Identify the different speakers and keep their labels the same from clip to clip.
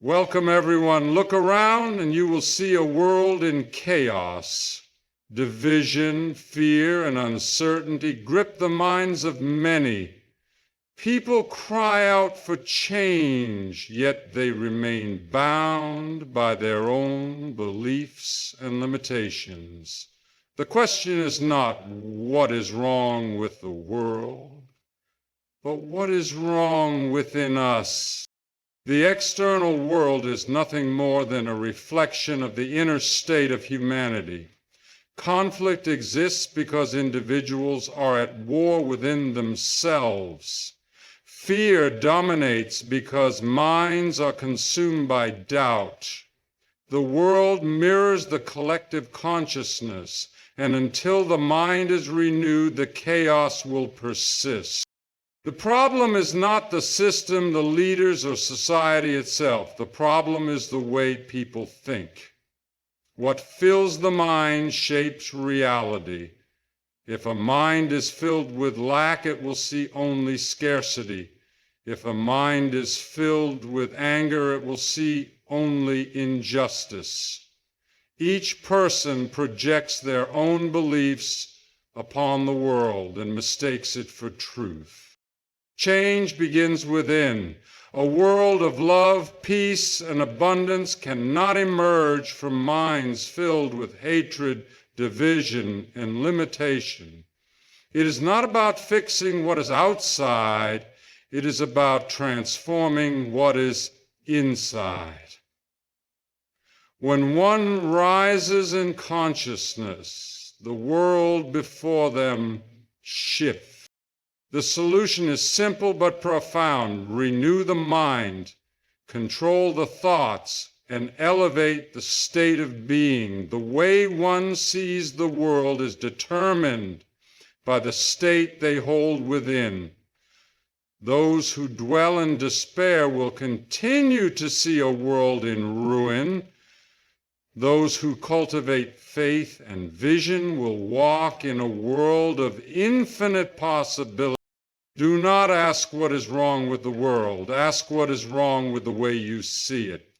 Speaker 1: Welcome, everyone. Look around and you will see a world in chaos. Division, fear, and uncertainty grip the minds of many. People cry out for change, yet they remain bound by their own beliefs and limitations. The question is not what is wrong with the world, but what is wrong within us. The external world is nothing more than a reflection of the inner state of humanity. Conflict exists because individuals are at war within themselves. Fear dominates because minds are consumed by doubt. The world mirrors the collective consciousness, and until the mind is renewed, the chaos will persist. The problem is not the system, the leaders, or society itself. The problem is the way people think. What fills the mind shapes reality. If a mind is filled with lack, it will see only scarcity. If a mind is filled with anger, it will see only injustice. Each person projects their own beliefs upon the world and mistakes it for truth. Change begins within. A world of love, peace, and abundance cannot emerge from minds filled with hatred, division, and limitation. It is not about fixing what is outside. It is about transforming what is inside. When one rises in consciousness, the world before them shifts. The solution is simple but profound. Renew the mind, control the thoughts, and elevate the state of being. The way one sees the world is determined by the state they hold within. Those who dwell in despair will continue to see a world in ruin. Those who cultivate faith and vision will walk in a world of infinite possibility. Do not ask what is wrong with the world. Ask what is wrong with the way you see it.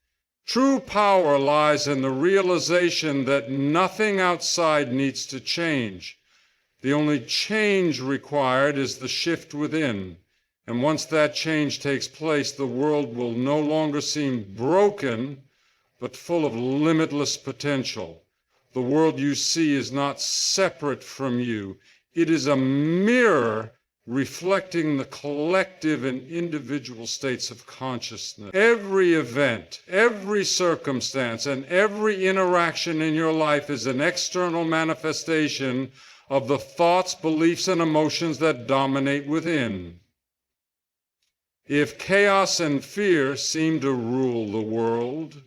Speaker 1: True power lies in the realization that nothing outside needs to change. The only change required is the shift within. And once that change takes place, the world will no longer seem broken, but full of limitless potential. The world you see is not separate from you. It is a mirror reflecting the collective and individual states of consciousness. Every event, every circumstance, and every interaction in your life is an external manifestation of the thoughts, beliefs, and emotions that dominate within. If chaos and fear seem to rule the world,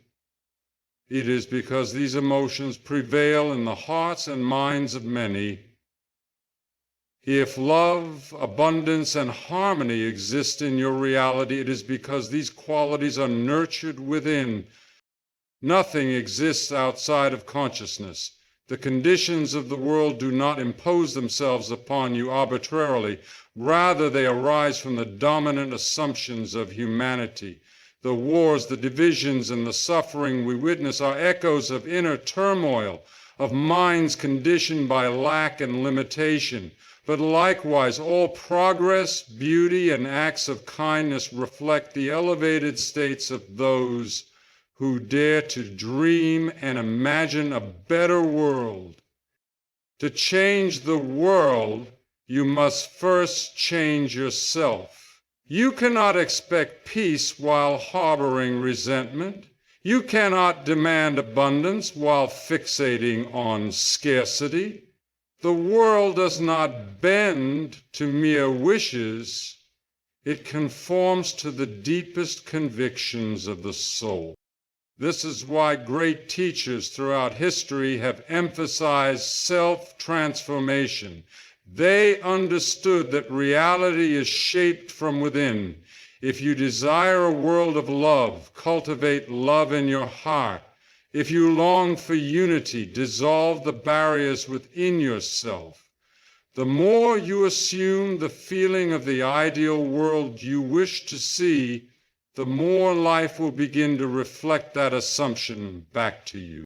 Speaker 1: it is because these emotions prevail in the hearts and minds of many. If love, abundance, and harmony exist in your reality, it is because these qualities are nurtured within. Nothing exists outside of consciousness. The conditions of the world do not impose themselves upon you arbitrarily. Rather, they arise from the dominant assumptions of humanity. The wars, the divisions, and the suffering we witness are echoes of inner turmoil, of minds conditioned by lack and limitation. But likewise, all progress, beauty, and acts of kindness reflect the elevated states of those who dare to dream and imagine a better world. To change the world, you must first change yourself. You cannot expect peace while harboring resentment. You cannot demand abundance while fixating on scarcity. The world does not bend to mere wishes. It conforms to the deepest convictions of the soul. This is why great teachers throughout history have emphasized self-transformation. They understood that reality is shaped from within. If you desire a world of love, cultivate love in your heart. If you long for unity, dissolve the barriers within yourself. The more you assume the feeling of the ideal world you wish to see, the more life will begin to reflect that assumption back to you.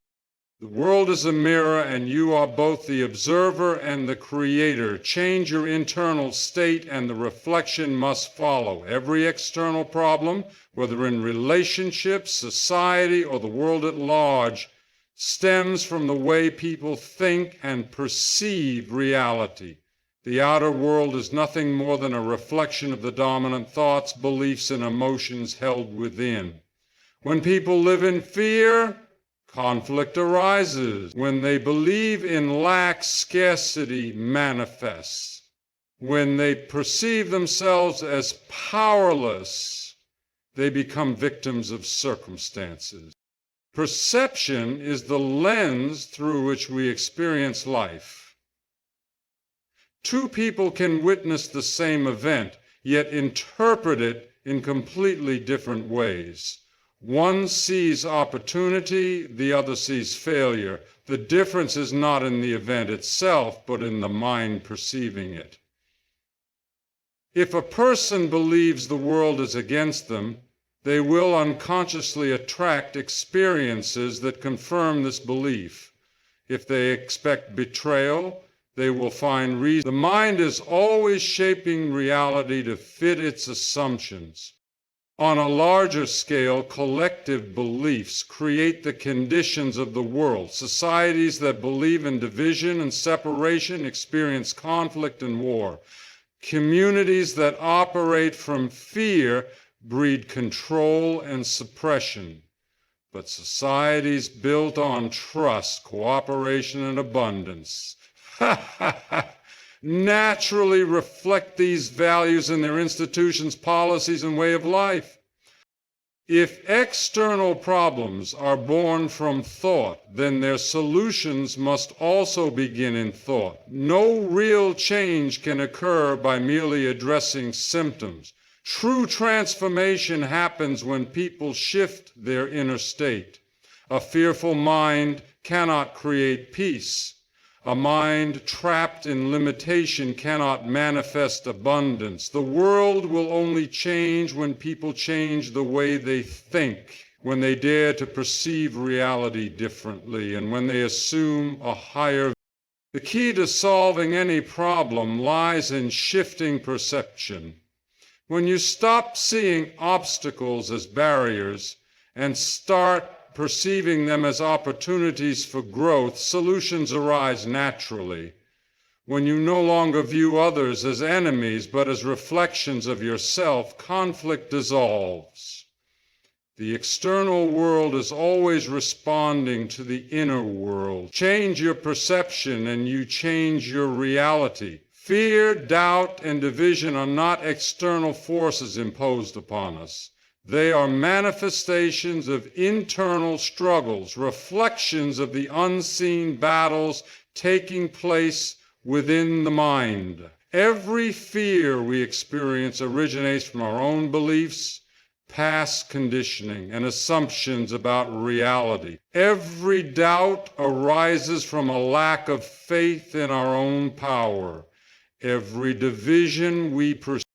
Speaker 1: The world is a mirror, and you are both the observer and the creator. Change your internal state, and the reflection must follow. Every external problem, whether in relationships, society, or the world at large, stems from the way people think and perceive reality. The outer world is nothing more than a reflection of the dominant thoughts, beliefs, and emotions held within. When people live in fear, conflict arises. When they believe in lack, scarcity manifests. When they perceive themselves as powerless, they become victims of circumstances. Perception is the lens through which we experience life. Two people can witness the same event, yet interpret it in completely different ways. One sees opportunity, the other sees failure. The difference is not in the event itself, but in the mind perceiving it. If a person believes the world is against them, they will unconsciously attract experiences that confirm this belief. If they expect betrayal, they will find reason. The mind is always shaping reality to fit its assumptions. On a larger scale, collective beliefs create the conditions of the world. Societies that believe in division and separation experience conflict and war. Communities that operate from fear breed control and suppression. But societies built on trust, cooperation, and abundance naturally reflect these values in their institutions, policies, and way of life. If external problems are born from thought, then their solutions must also begin in thought. No real change can occur by merely addressing symptoms. True transformation happens when people shift their inner state. A fearful mind cannot create peace. A mind trapped in limitation cannot manifest abundance. The world will only change when people change the way they think, when they dare to perceive reality differently, and when they assume a higher. The key to solving any problem lies in shifting perception. When you stop seeing obstacles as barriers and start perceiving them as opportunities for growth, solutions arise naturally. When you no longer view others as enemies but as reflections of yourself, conflict dissolves. The external world is always responding to the inner world. Change your perception and you change your reality. Fear, doubt, and division are not external forces imposed upon us. They are manifestations of internal struggles, reflections of the unseen battles taking place within the mind. Every fear we experience originates from our own beliefs, past conditioning, and assumptions about reality. Every doubt arises from a lack of faith in our own power. Every division we perceive.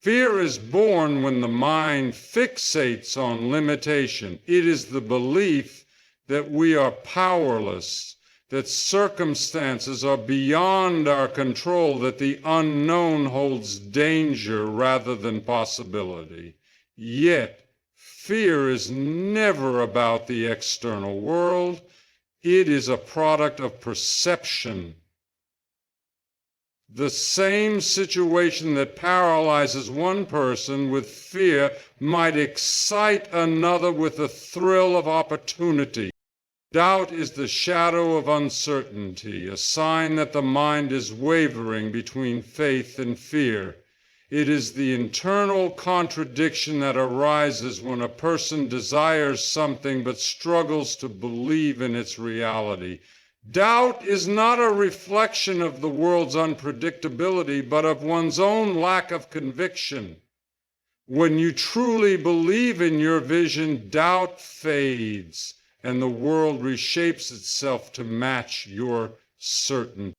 Speaker 1: Fear is born when the mind fixates on limitation. It is the belief that we are powerless, that circumstances are beyond our control, that the unknown holds danger rather than possibility. Yet, fear is never about the external world. It is a product of perception. The same situation that paralyzes one person with fear might excite another with the thrill of opportunity. Doubt is the shadow of uncertainty, a sign that the mind is wavering between faith and fear. It is the internal contradiction that arises when a person desires something but struggles to believe in its reality. Doubt is not a reflection of the world's unpredictability, but of one's own lack of conviction. When you truly believe in your vision, doubt fades, and the world reshapes itself to match your certainty.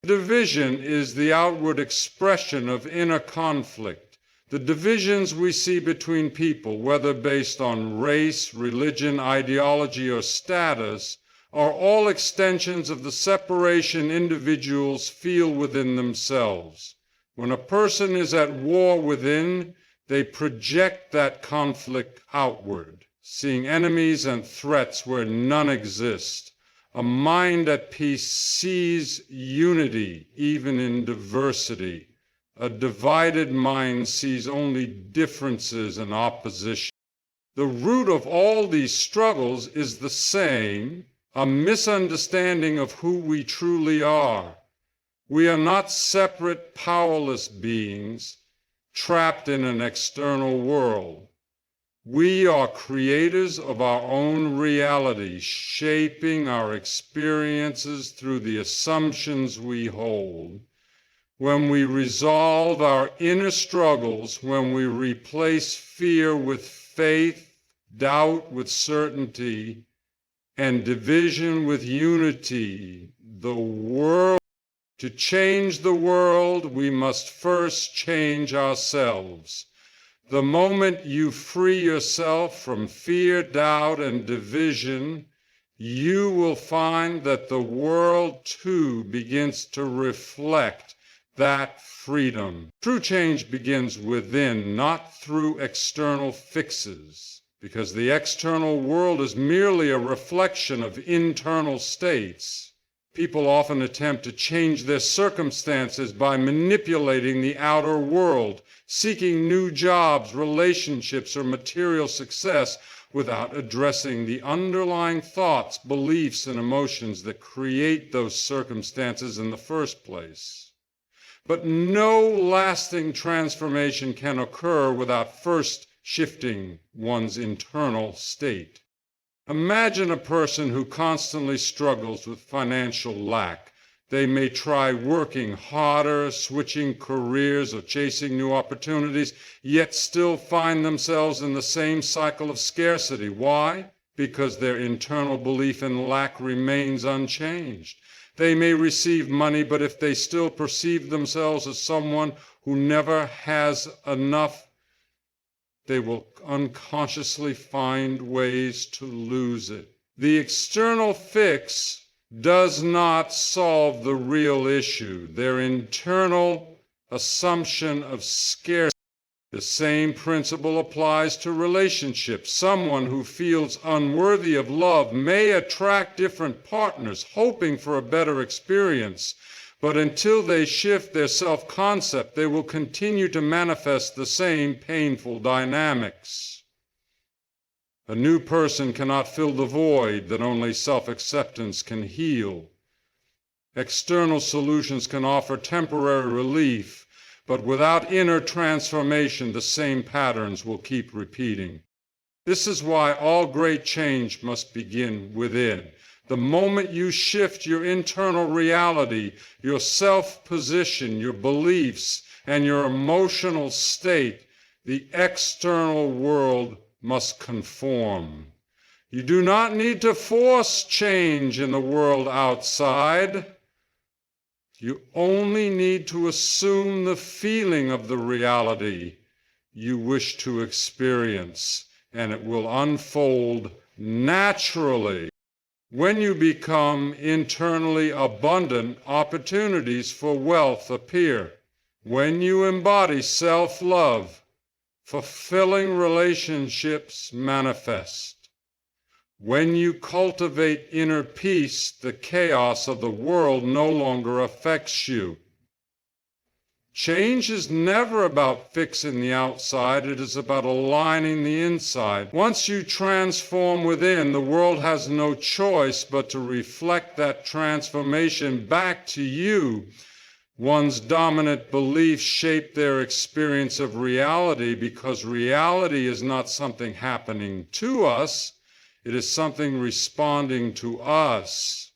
Speaker 1: Division is the outward expression of inner conflict. The divisions we see between people, whether based on race, religion, ideology, or status, are all extensions of the separation individuals feel within themselves. When a person is at war within, they project that conflict outward, seeing enemies and threats where none exist. A mind at peace sees unity even in diversity. A divided mind sees only differences and opposition. The root of all these struggles is the same, a misunderstanding of who we truly are. We are not separate, powerless beings trapped in an external world. We are creators of our own reality, shaping our experiences through the assumptions we hold. When we resolve our inner struggles, when we replace fear with faith, doubt with certainty, and division with unity, to change the world, we must first change ourselves. The moment you free yourself from fear, doubt, and division, you will find that the world too begins to reflect that freedom. True change begins within, not through external fixes, because the external world is merely a reflection of internal states. People often attempt to change their circumstances by manipulating the outer world, seeking new jobs, relationships, or material success without addressing the underlying thoughts, beliefs, and emotions that create those circumstances in the first place. But no lasting transformation can occur without first shifting one's internal state. Imagine a person who constantly struggles with financial lack. They may try working harder, switching careers, or chasing new opportunities, yet still find themselves in the same cycle of scarcity. Why? Because their internal belief in lack remains unchanged. They may receive money, but if they still perceive themselves as someone who never has enough, they will unconsciously find ways to lose it. The external fix does not solve the real issue, their internal assumption of scarcity. The same principle applies to relationships. Someone who feels unworthy of love may attract different partners, hoping for a better experience. But until they shift their self-concept, they will continue to manifest the same painful dynamics. A new person cannot fill the void that only self-acceptance can heal. External solutions can offer temporary relief, but without inner transformation, the same patterns will keep repeating. This is why all great change must begin within. The moment you shift your internal reality, your self-position, your beliefs, and your emotional state, the external world must conform. You do not need to force change in the world outside. You only need to assume the feeling of the reality you wish to experience, and it will unfold naturally. When you become internally abundant, opportunities for wealth appear. When you embody self-love, fulfilling relationships manifest. When you cultivate inner peace, the chaos of the world no longer affects you. Change is never about fixing the outside, it is about aligning the inside. Once you transform within, the world has no choice but to reflect that transformation back to you. One's dominant beliefs shape their experience of reality, because reality is not something happening to us, it is something responding to us.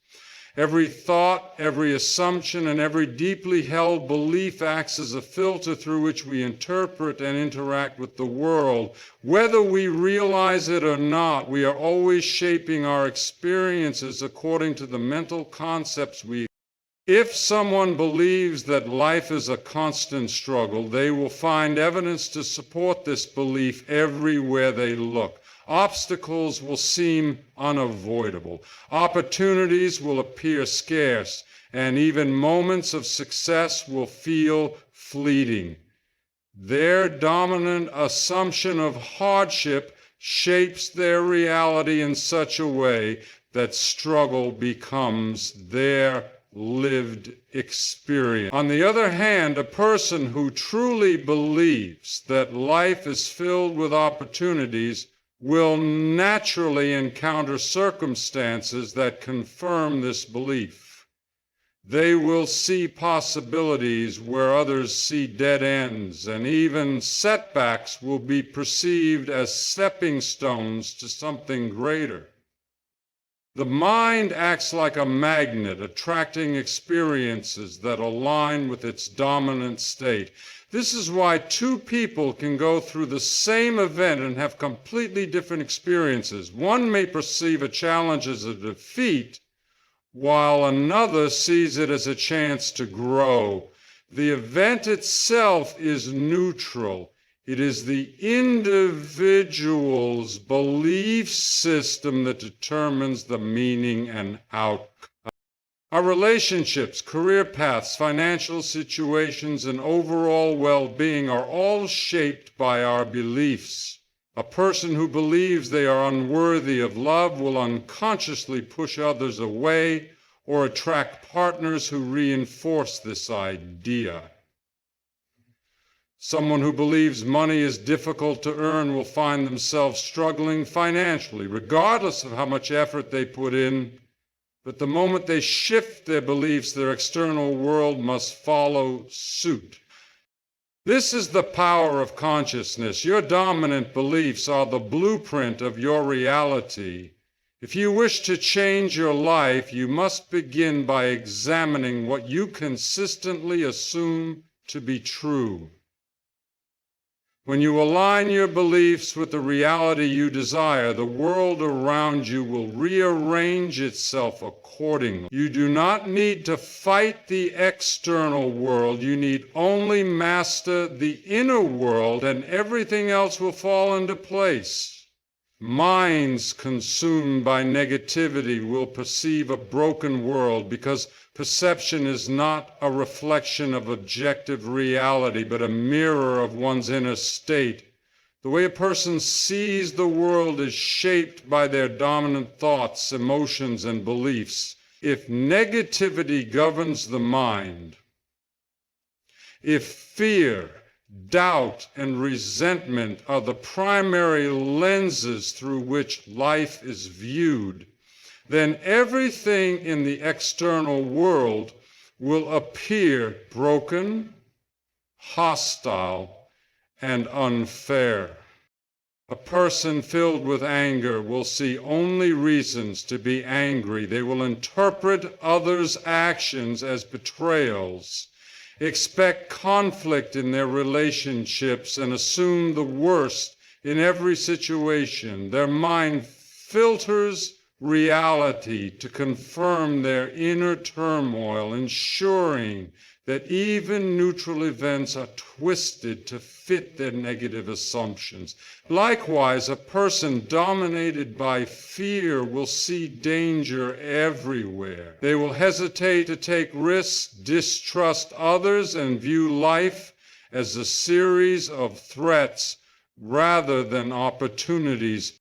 Speaker 1: Every thought, every assumption, and every deeply held belief acts as a filter through which we interpret and interact with the world. Whether we realize it or not, we are always shaping our experiences according to the mental concepts we If someone believes that life is a constant struggle, they will find evidence to support this belief everywhere they look. Obstacles will seem unavoidable. Opportunities will appear scarce, and even moments of success will feel fleeting. Their dominant assumption of hardship shapes their reality in such a way that struggle becomes their lived experience. On the other hand, a person who truly believes that life is filled with opportunities will naturally encounter circumstances that confirm this belief. They will see possibilities where others see dead ends, and even setbacks will be perceived as stepping stones to something greater. The mind acts like a magnet, attracting experiences that align with its dominant state. This is why two people can go through the same event and have completely different experiences. One may perceive a challenge as a defeat, while another sees it as a chance to grow. The event itself is neutral. It is the individual's belief system that determines the meaning and outcome. Our relationships, career paths, financial situations, and overall well-being are all shaped by our beliefs. A person who believes they are unworthy of love will unconsciously push others away or attract partners who reinforce this idea. Someone who believes money is difficult to earn will find themselves struggling financially, regardless of how much effort they put in. But the moment they shift their beliefs, their external world must follow suit. This is the power of consciousness. Your dominant beliefs are the blueprint of your reality. If you wish to change your life, you must begin by examining what you consistently assume to be true. When you align your beliefs with the reality you desire, the world around you will rearrange itself accordingly. You do not need to fight the external world. You need only master the inner world, and everything else will fall into place. Minds consumed by negativity will perceive a broken world because perception is not a reflection of objective reality, but a mirror of one's inner state. The way a person sees the world is shaped by their dominant thoughts, emotions, and beliefs. If negativity governs the mind, if fear, doubt, and resentment are the primary lenses through which life is viewed, then everything in the external world will appear broken, hostile, and unfair. A person filled with anger will see only reasons to be angry. They will interpret others' actions as betrayals, expect conflict in their relationships, and assume the worst in every situation. Their mind filters reality to confirm their inner turmoil, ensuring that even neutral events are twisted to fit their negative assumptions. Likewise, a person dominated by fear will see danger everywhere. They will hesitate to take risks, distrust others, and view life as a series of threats rather than opportunities.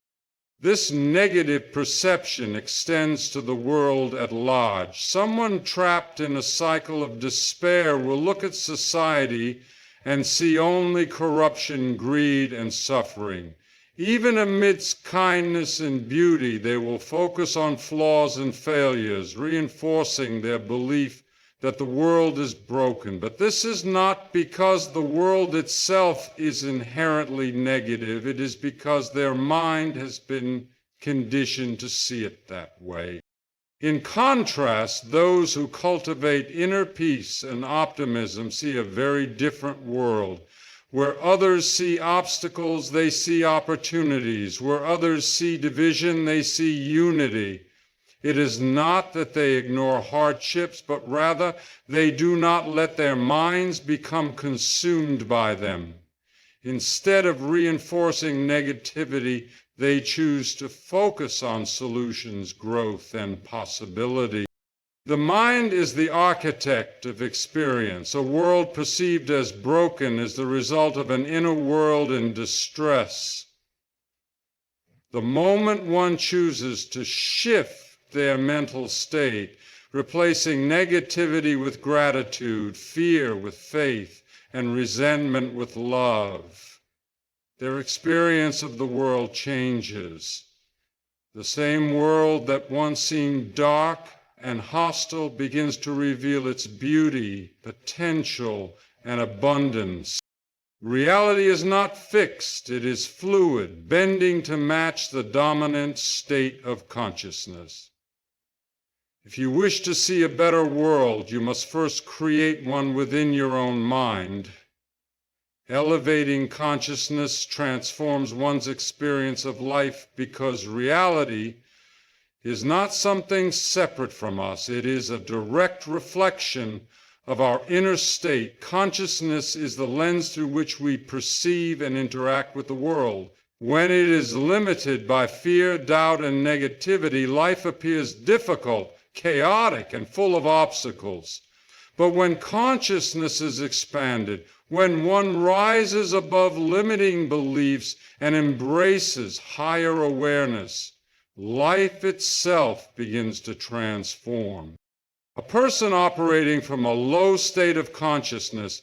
Speaker 1: This negative perception extends to the world at large. Someone trapped in a cycle of despair will look at society and see only corruption, greed, and suffering. Even amidst kindness and beauty, they will focus on flaws and failures, reinforcing their belief that the world is broken. But this is not because the world itself is inherently negative. It is because their mind has been conditioned to see it that way. In contrast, those who cultivate inner peace and optimism see a very different world. Where others see obstacles, they see opportunities. Where others see division, they see unity. It is not that they ignore hardships, but rather they do not let their minds become consumed by them. Instead of reinforcing negativity, they choose to focus on solutions, growth, and possibility. The mind is the architect of experience. A world perceived as broken is the result of an inner world in distress. The moment one chooses to shift their mental state, replacing negativity with gratitude, fear with faith, and resentment with love, their experience of the world changes. The same world that once seemed dark and hostile begins to reveal its beauty, potential, and abundance. Reality is not fixed, it is fluid, bending to match the dominant state of consciousness. If you wish to see a better world, you must first create one within your own mind. Elevating consciousness transforms one's experience of life because reality is not something separate from us. It is a direct reflection of our inner state. Consciousness is the lens through which we perceive and interact with the world. When it is limited by fear, doubt, and negativity, life appears difficult, chaotic, and full of obstacles. But when consciousness is expanded, when one rises above limiting beliefs and embraces higher awareness, life itself begins to transform. A person operating from a low state of consciousness